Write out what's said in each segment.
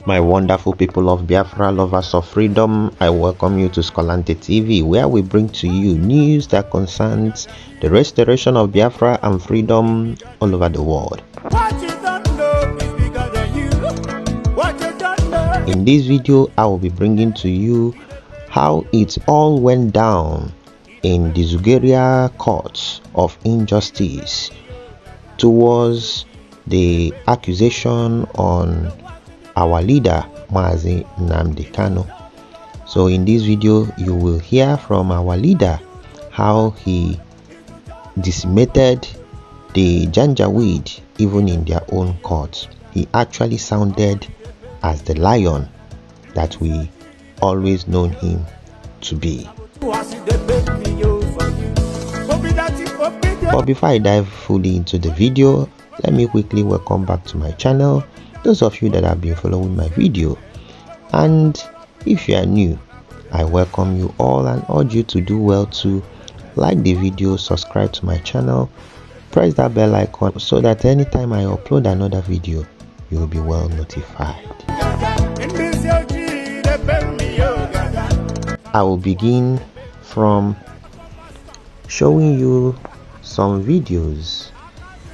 My wonderful people of Biafra, lovers of freedom, I welcome you to Skolante TV, where we bring to you news that concerns the restoration of Biafra and freedom all over the world. In this video, I will be bringing to you how it all went down in the Zugeria courts of injustice towards the accusation on our leader Mazi Nnamdi Kanu. So in this video you will hear from our leader how he decimated the Janjaweed even in their own courts. He actually sounded as the lion that we always known him to be. But before I dive fully into the video, let me quickly welcome back to my channel those of you that have been following my video, and if you are new, I welcome you all and urge you to do well to like the video, subscribe to my channel, press that bell icon so that anytime I upload another video you will be well notified. I will begin from showing you some videos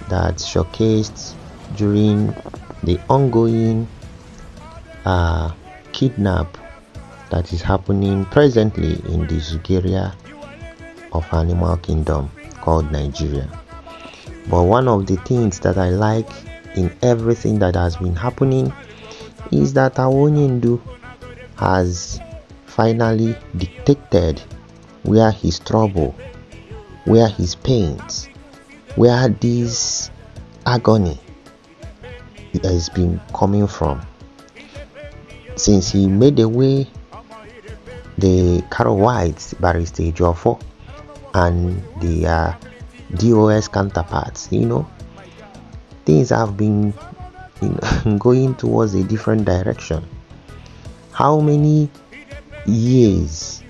that showcased during the ongoing kidnap that is happening presently in the Zugeria of Animal Kingdom called Nigeria. But one of the things that I like in everything that has been happening is that Awonyendu has finally detected where his trouble, where his pains, where this agony has been coming from. Since he made away the Carol White, Barrister Ejiofor, and the DOS counterparts, things have been going towards a different direction. How many years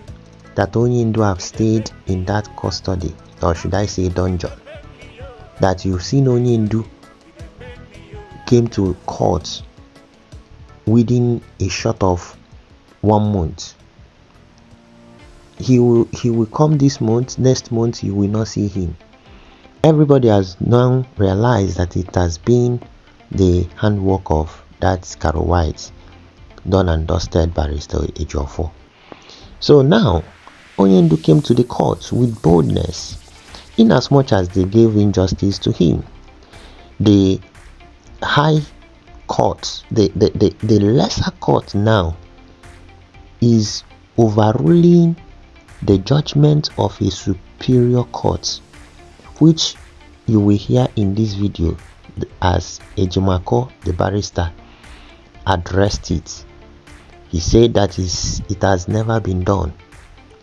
that Onyendu have stayed in that custody, or should I say dungeon, that you've seen Onyendu came to court within a short of 1 month. He will come this month, next month you will not see him. Everybody has now realized that it has been the handwork of that Carol White, done and dusted Barrister Ejiofor. So now Onyendu came to the court with boldness, in as much as they gave injustice to him. The high court, the lesser court now is overruling the judgment of a superior court, which you will hear in this video as Ejimako, the barrister, addressed it. He said that it has never been done.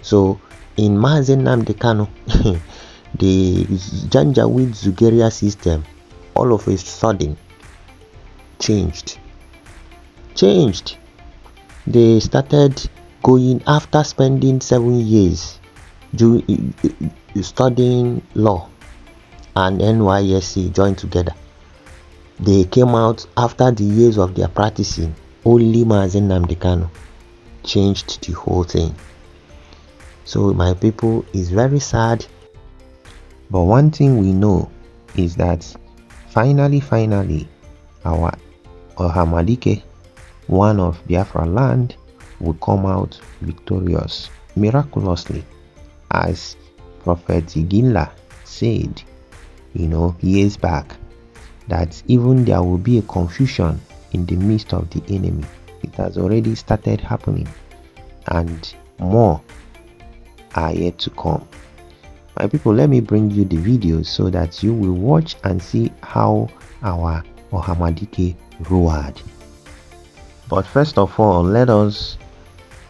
So in Mazi Nnamdi Kanu, the Janjaweed Zugeria system all of a sudden changed. They started going, after spending 7 years studying law and NYSC joined together. They came out after the years of their practicing. Only Mazi Nnamdi Kanu changed the whole thing. So my people, is very sad, but one thing we know is that finally our Ohamadike, one of Biafra land, will come out victorious miraculously, as Prophet Iginla said years back, that even there will be a confusion in the midst of the enemy. It has already started happening, and more are yet to come. My people, let me bring you the videos so that you will watch and see how our Ohamadike roared. But first of all, let us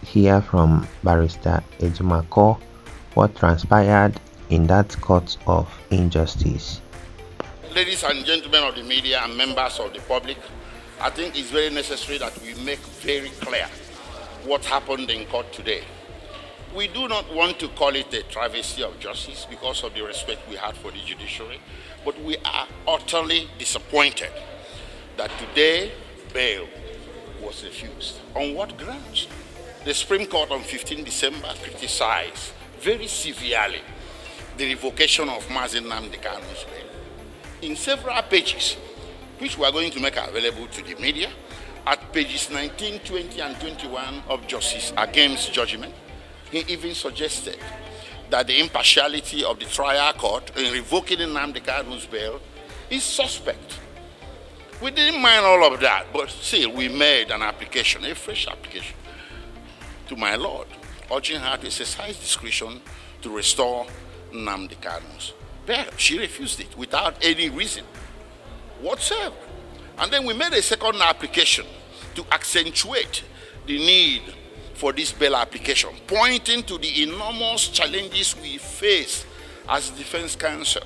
hear from Barrister Ejimako what transpired in that court of injustice. Ladies and gentlemen of the media and members of the public, I think it's very necessary that we make very clear what happened in court today. We do not want to call it a travesty of justice because of the respect we had for the judiciary, but we are utterly disappointed that today bail was refused. On what grounds? The Supreme Court on 15 December criticized very severely the revocation of Mazi nnamdi Kanu's bail. In several pages, which we are going to make available to the media, at pages 19, 20, and 21 of Justice Agem's judgment, he even suggested that the impartiality of the trial court in revoking Nnamdi Kanu's bail is suspect. We didn't mind all of that, but still we made an application, a fresh application, to my Lord, urging her to exercise discretion to restore Nnamdi Kanu's bail. She refused it without any reason whatsoever. And then we made a second application to accentuate the need for this bail application, pointing to the enormous challenges we face as defense counsel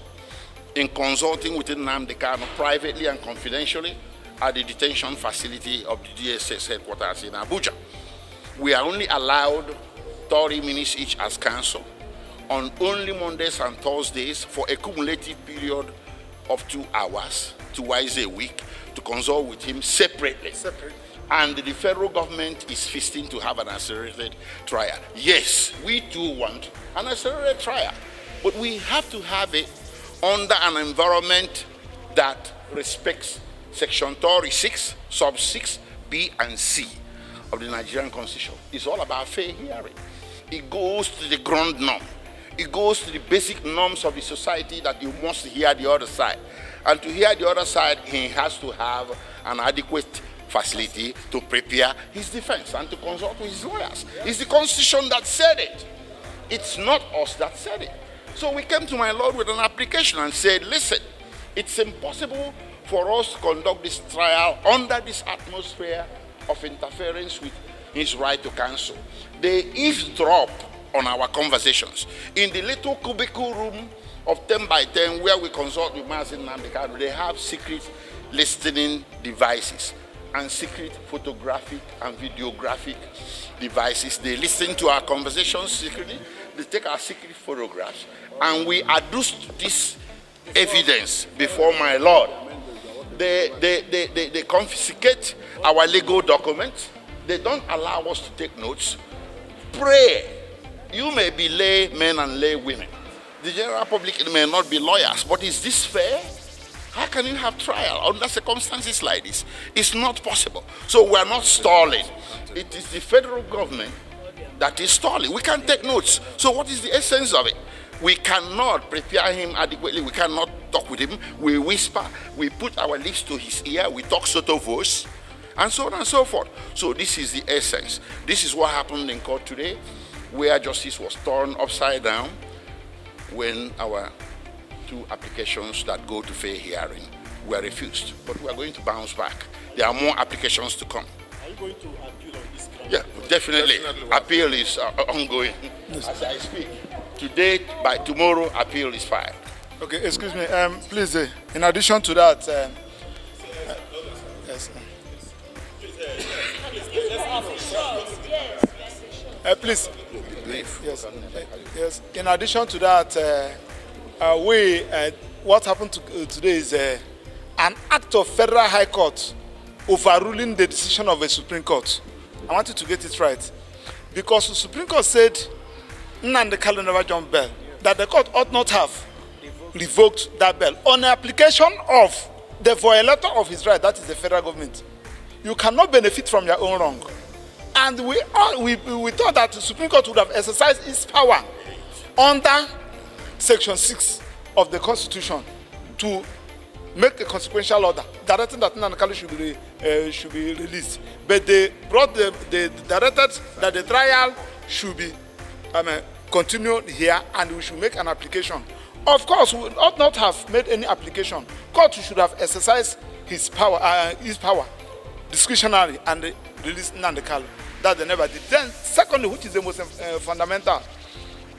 in consulting with Nnamdi Kanu privately and confidentially at the detention facility of the DSS headquarters in Abuja. We are only allowed 30 minutes each as counsel on only Mondays and Thursdays for a cumulative period of 2 hours, twice a week, to consult with him separately. And the federal government is feasting to have an accelerated trial. Yes, we too want an accelerated trial, but we have to have it under an environment that respects Section 36, sub 6, B and C of the Nigerian Constitution. It's all about fair hearing. It goes to the ground norm. It goes to the basic norms of the society that you must hear the other side. And to hear the other side, he has to have an adequate facility to prepare his defense and to consult with his lawyers. It's the Constitution that said it. It's not us that said it. So we came to my Lord with an application and said, listen, it's impossible for us to conduct this trial under this atmosphere of interference with his right to counsel. They eavesdrop on our conversations. In the little cubicle room of 10 by 10 where we consult with Mazi nnamdi Kanu, they have secret listening devices and secret photographic and videographic devices. They listen to our conversations secretly, they take our secret photographs, and we adduced this evidence before my Lord. They confiscate our legal documents. They don't allow us to take notes. Pray. You may be lay men and lay women. The general public may not be lawyers, but is this fair? How can you have trial under circumstances like this? It's not possible. So we are not stalling. It is the federal government that is stalling. We can take notes. So what is the essence of it? We cannot prepare him adequately. We cannot talk with him. We whisper. We put our lips to his ear. We talk sotto voce, and so on and so forth. So this is the essence. This is what happened in court today, where justice was turned upside down when our 2 applications that go to fair hearing were refused. But we are going to bounce back. There are more applications to come. Are you going to appeal on this ground? Yeah, definitely. Appeal is ongoing as I speak. Today, by tomorrow, appeal is filed. Okay, excuse me. Please, in addition to that, yes. Please. Yes. In addition to that, what happened today is an act of Federal High Court overruling the decision of a Supreme Court. I want you to get it right, because the Supreme Court said Nnamdi Kanu never jumped bail, that the court ought not have revoked that bail on the application of the violator of his right, that is the federal government. You cannot benefit from your own wrong. And we thought that the Supreme Court would have exercised its power under Section 6 of the Constitution to make a consequential order directing that Nnamdi Kanu should be released. But they directed that the trial should be continued here, and we should make an application. Of course, we ought not have made any application. Court should have exercised his power discretionary and released Nnamdi Kanu. That they never did. Then, secondly, which is the most fundamental,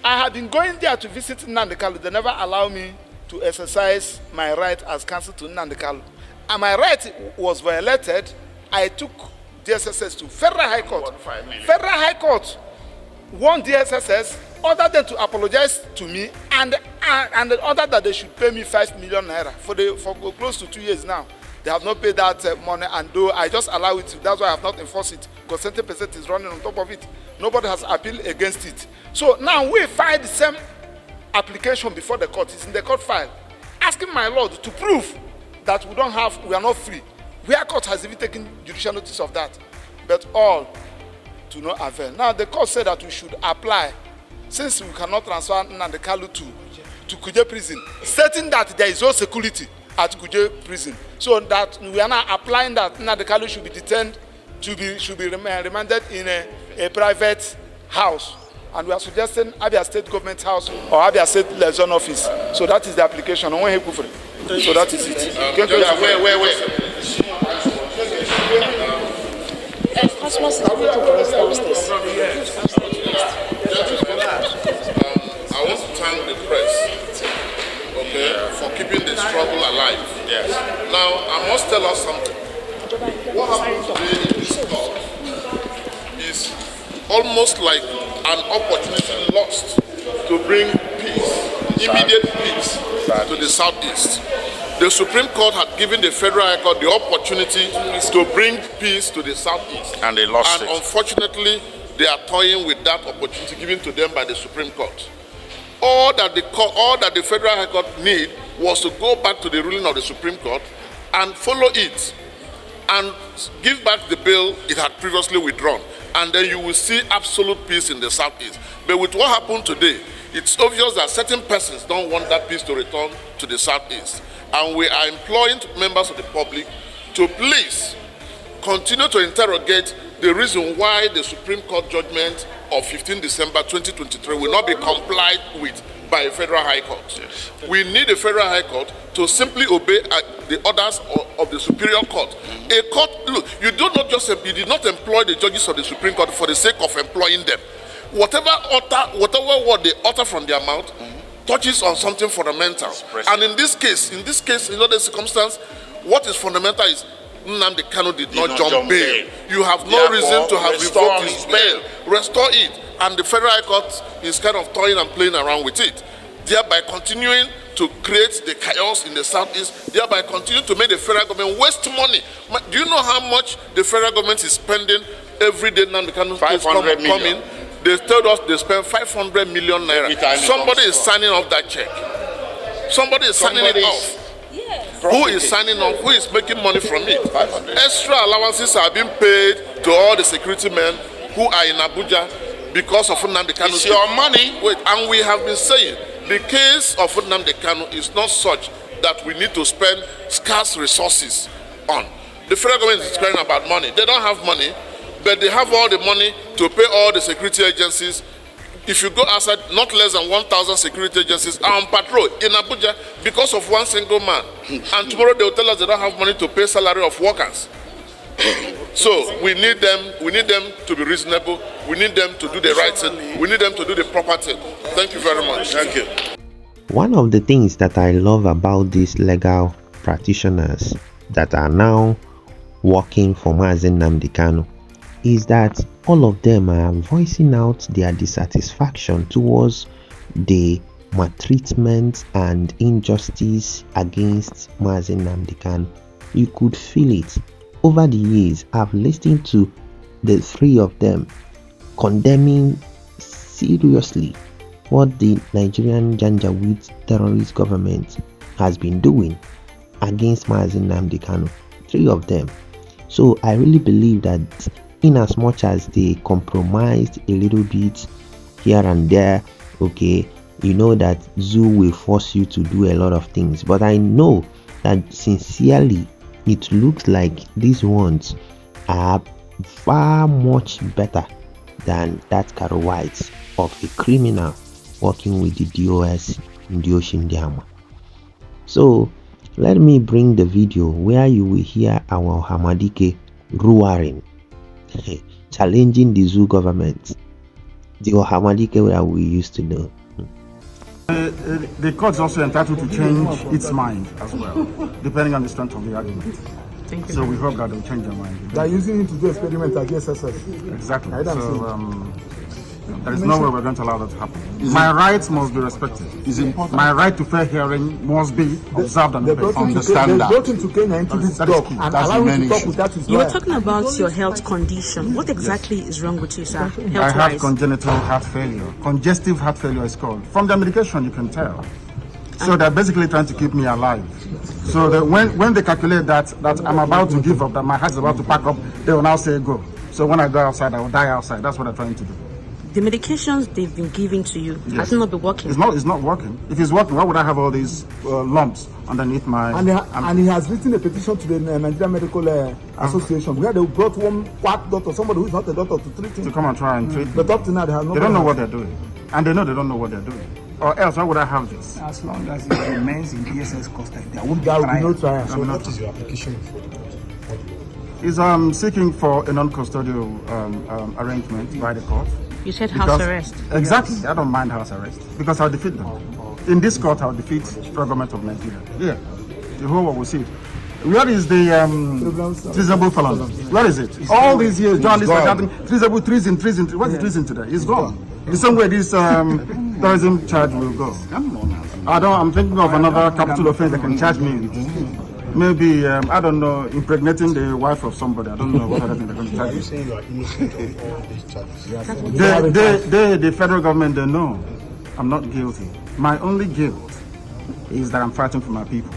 I had been going there to visit Nnamdi Kanu. They never allowed me to exercise my right as counsel to Nnamdi Kanu. And my right was violated. I took DSSS to Federal High Court. Federal High Court warned DSSS, ordered them to apologize to me, and ordered that they should pay me 5 million naira for close to 2 years now. They have not paid that money, and though I just allow it, that's why I have not enforced it, because 70% is running on top of it. Nobody has appealed against it. So now we filed the same application before the court. It's in the court file, asking my lord to prove that we are not free. Where court has even taken judicial notice of that, but all to no avail. Now the court said that we should apply, since we cannot transfer nnamdi Kanu to Kuje prison, stating that there is no security at Kuje prison. So that we are now applying that nnamdi Kanu should be detained, should be remanded in a private house. And we are suggesting Abia State Government House or Abia State Liaison Office. So that is the application. So that is it. I want to thank the press, okay, for keeping the struggle alive. Yes. Now, I must tell us something. What happened today in this court is almost like an opportunity lost to bring peace, immediate peace to the southeast. The Supreme Court had given the Federal High Court the opportunity to bring peace to the southeast. And they lost it. And unfortunately, they are toying with that opportunity given to them by the Supreme Court. All that the Federal High Court need was to go back to the ruling of the Supreme Court and follow it and give back the bill it had previously withdrawn. And then you will see absolute peace in the southeast. But with what happened today, it's obvious that certain persons don't want that peace to return to the southeast. And we are imploring members of the public to please continue to interrogate the reason why the Supreme Court judgment of 15 December 2023 will not be complied with by a Federal High Court. Yes. We need a Federal High Court to simply obey the orders of the Superior Court. A court, look, you did not employ the judges of the Supreme Court for the sake of employing them. Whatever word they utter from their mouth touches on something fundamental. And in this case, in other circumstance, what is fundamental is Nnamdi Kanu did not jump bail. You have no reason to have revoked his bail. Restore it. And the Federal High Court is kind of toying and playing around with it, thereby continuing to create the chaos in the southeast, thereby continuing to make the federal government waste money. Do you know how much the federal government is spending every day Nnamdi Kanu coming? They told us they spend 500 million naira. Somebody is signing off that check. Somebody is signing it off. Yes. Who is signing off? Who is making money from it? Extra allowances are being paid to all the security men who are in Abuja because of Nnamdi Kanu. It's your money. Wait, and we have been saying the case of Nnamdi Kanu is not such that we need to spend scarce resources on. The federal government is crying about money. They don't have money, but they have all the money to pay all the security agencies. If you go outside, not less than 1,000 security agencies are on patrol in Abuja because of one single man. And tomorrow they will tell us they don't have money to pay salary of workers. So we need them to be reasonable. We need them to do the right thing. We need them to do the proper thing. Thank you very much. Thank you. One of the things that I love about these legal practitioners that are now working for Mazi Nnamdi Kanu is that all of them are voicing out their dissatisfaction towards the maltreatment and injustice against Mazi Nnamdi Kanu. You could feel it. Over the years, I've listened to the three of them condemning seriously what the Nigerian Janjaweed terrorist government has been doing against Mazi Nnamdi Kanu. Three of them. So I really believe that in as much as they compromised a little bit here and there, okay, you know that zoo will force you to do a lot of things, but I know that sincerely it looks like these ones are far much better than that Caro White of a criminal working with the DOS in the Ocean Diama. So let me bring the video where you will hear our Hamadike roaring, challenging the zoo government, the Hamadike where we used to know. The court is also entitled to change its mind as well, depending on the strength of the argument. Thank you. So we hope that they'll change their mind. They're using it to do experiments against us. Exactly. So There is no way we're going to allow that to happen. My rights must be respected. Is important. My right to fair hearing must be observed and obeyed. Understand that. They brought him to Kenya into this That is job key. and That's allow the him to main talk issue. without his You were lawyer. talking about your health condition. What exactly is wrong with you, sir? I have Health-wise? congenital heart failure. Congestive heart failure is called. From the medication, you can tell. So they're basically trying to keep me alive. So that when they calculate that I'm about to give up, that my heart is about to pack up, they will now say go. So when I go outside, I will die outside. That's what they're trying to do. The medications they've been giving to you has it not been working? It's not working. If it's working, why would I have all these lumps underneath my... And he has written a petition to the Nigerian Medical Association where they brought one quack doctor, somebody who is not a doctor, to treat him. to come and try and treat me. But up to now, they have no. They don't know what they're doing. And they know they don't know what they're doing. Or else, why would I have this? As long as it remains in DSS custody, there won't be There will be no trial. trial. So what is your application for? Is seeking for a non-custodial arrangement by the court. You said house arrest. Exactly. I don't mind house arrest because I'll defeat them. In this court, I'll defeat the federal government of Nigeria. Yeah. The whole world will see it. Where is the treasonable felon? Where is it? All these years, journalists are shouting treasonable, treason. What's the treason today? It's gone. The same way this terrorism charge will go. I'm thinking of another capital offense they can charge me with. Maybe, I don't know, impregnating the wife of somebody. I don't know what other thing they're going to charge me. Saying you are innocent of all these charges. The federal government, they know I'm not guilty. My only guilt is that I'm fighting for my people.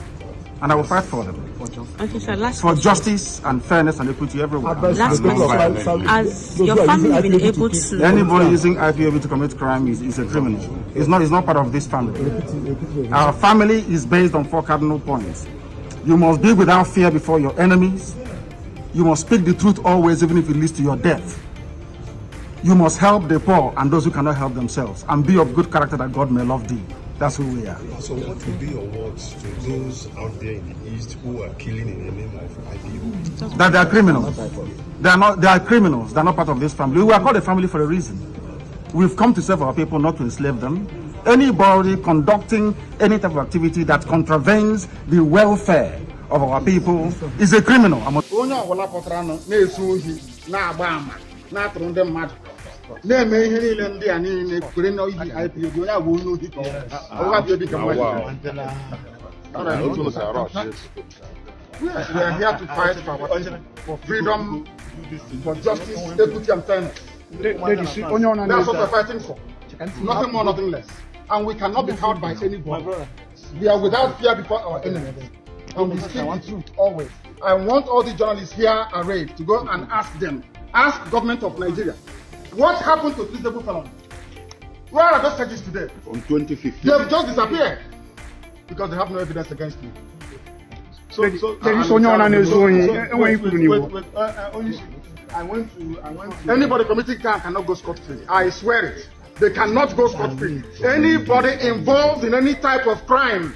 And I will fight for them. Okay, sir, last For question. justice and fairness and equity everywhere. Last question. Has your family been able to... Anybody using IPOB to commit crime is a criminal. It's not part of this family. Our family is based on 4 cardinal points. You must be without fear before your enemies. You must speak the truth always, even if it leads to your death. You must help the poor and those who cannot help themselves, and be of good character that God may love thee. That's who we are. So what will be your words to those out there in the East who are killing in the name of IPO? That they are criminals. They are criminals. They are not part of this family. We are called a family for a reason. We've come to serve our people, not to enslave them. Anybody conducting any type of activity that contravenes the welfare of our people is a criminal. Onye ọbụla pụtara na-ezu ohi na-agba ama na-atụrụ ndị mmadụ na-eme ihe niile ndị a niile kwere na iyi IPOB onye abụ onye ohi ka we are here to fight for freedom, for justice, equity and fairness. That's what we're fighting for. Nothing more, nothing less. And we cannot be cowed by anybody. We are without fear before our enemies. And we speak the truth always. I want all the journalists here arrayed to go and ask them, ask the government of Nigeria, what happened to treasonable felons? Where are those charges today? On 2015. They have just disappeared because they have no evidence against me. Anybody committing crime cannot go scot-free. I swear it. They cannot go scot-free. Anybody involved in any type of crime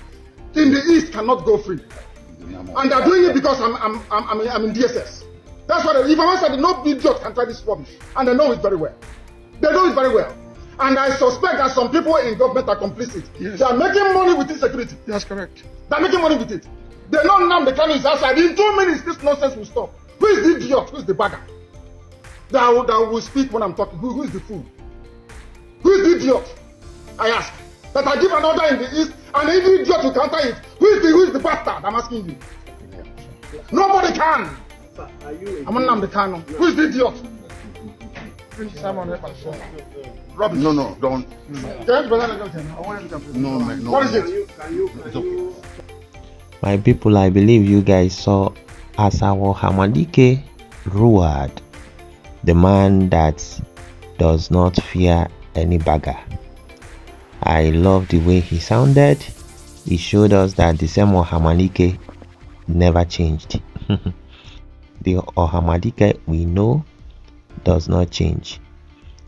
in the East cannot go free. And they're doing it because I'm in DSS. That's what if I said no idiot can try this rubbish. And they know it very well. They know it very well. And I suspect that some people in government are complicit. Yes. They are making money with insecurity. That's correct. They're making money with it. They know nnamdi Kanu is outside. In 2 minutes, this nonsense will stop. Who is the idiot? Who is the bagger? That will speak when I'm talking. Who is the fool? Who is the idiot? I ask. That I give an order in the East and the idiot will counter it. Who is the bastard? I'm asking you. Nobody can. I'm nnamdi Kanu. Who is the idiot? Rubbish. No, don't. No, man. No. What is it? My people, I believe you guys saw Asawo Hamadike Ruwad, the man that does not fear any bagger. I love the way he sounded. He showed us that the same Ohamadike never changed. The Ohamadike we know does not change.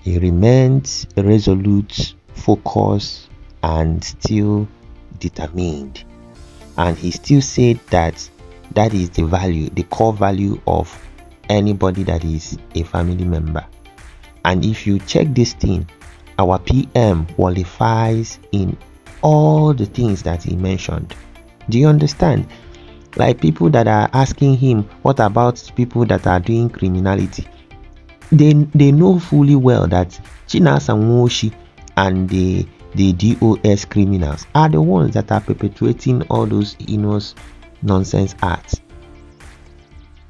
He remains resolute, focused, and still determined. And he still said that that is the value, the core value of anybody that is a family member. And if you check this thing, our PM qualifies in all the things that he mentioned. Do you understand? Like people that are asking him, what about people that are doing criminality? they know fully well that Chinasa Nwoshi and the DOS criminals are the ones that are perpetuating all those heinous nonsense acts.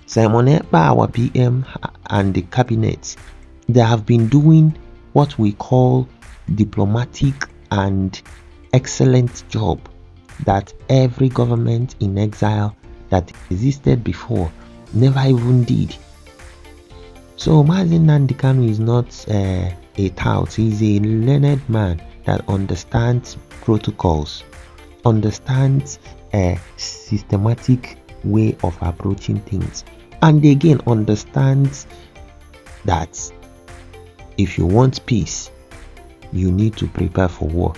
Simon Ekpa, our PM, and the cabinet, they have been doing what we call diplomatic and excellent job that every government in exile that existed before never even did. So Mazi Nnamdi Kanu is not a tout. He's a learned man that understands protocols, understands a systematic way of approaching things, and again understands that if you want peace, you need to prepare for war.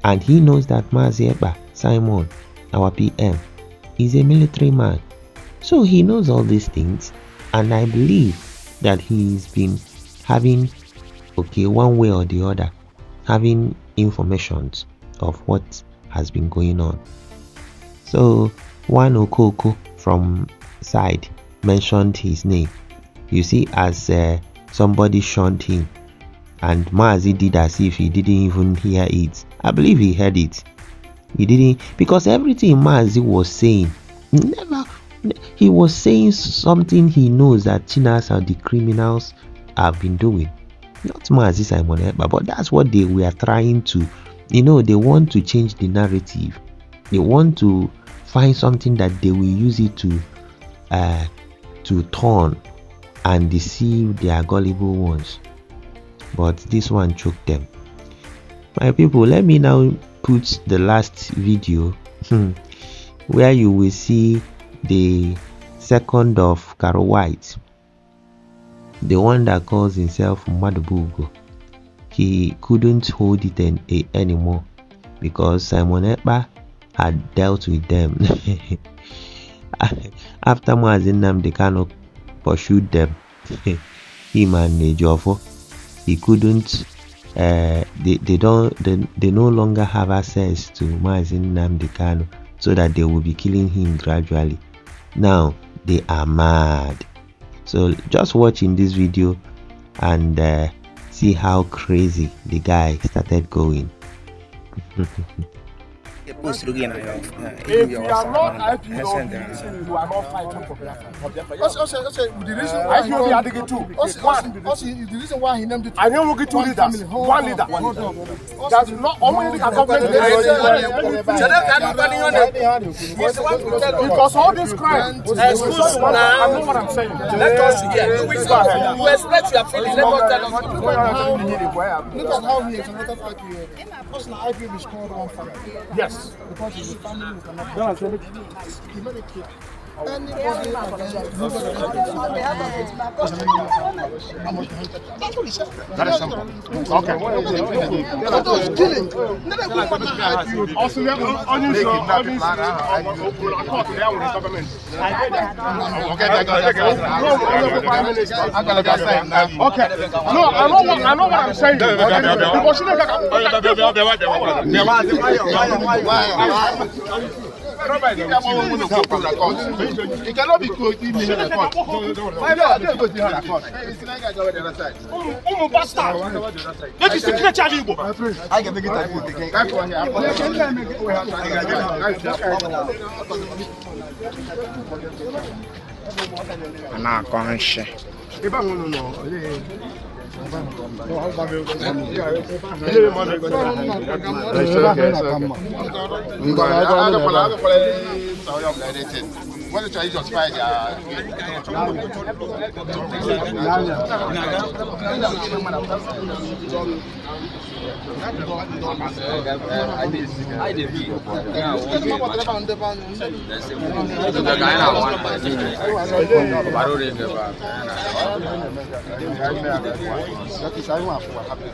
And he knows that Mazi Ekpa, Simon, our PM, is a military man. So he knows all these things, and I believe that he's been having, one way or the other, having informations of what has been going on. So one Okoko from side mentioned his name. You see, as somebody shunned him, and Mazi did as if he didn't even hear it. I believe he heard it. He didn't, because everything Mazi was saying, he was saying something he knows that Chinas and the criminals have been doing. Not Mazi Simon Ekpa, but that's what they were trying to, they want to change the narrative. They want to find something that they will use it to turn and deceive their gullible ones. But this one choked them. My people, let me now put the last video where you will see the second of Caro White, the one that calls himself Madubugo. He couldn't hold it anymore because Simon Ekpa had dealt with them. After Mazi Nnamdi Kanu pursued them, him and Jofo, he couldn't. They no longer have access to Mazi Nnamdi Kanu, so that they will be killing him gradually. Now they are mad. So just watch in this video and see how crazy the guy started going. If you are not IPOB, you are not fighting for Biafra. The reason why IPOB are the two. The reason why he named it. I don't get two leaders. One leader. That's not only the government. Because all this crime. I know what I'm saying. Let us hear. You express your feelings. Let us tell us. Look at how he exonerated IPOB. Personal IPOB is called on fire. Yes. Because his family is not. He made it clear. Anybody that's what he said. That is simple. Okay. That was killing. Also, okay. No, I know what I'm saying. It cannot be closed in the court. That is the creature. I can make it What is your justify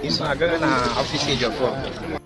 It's not going to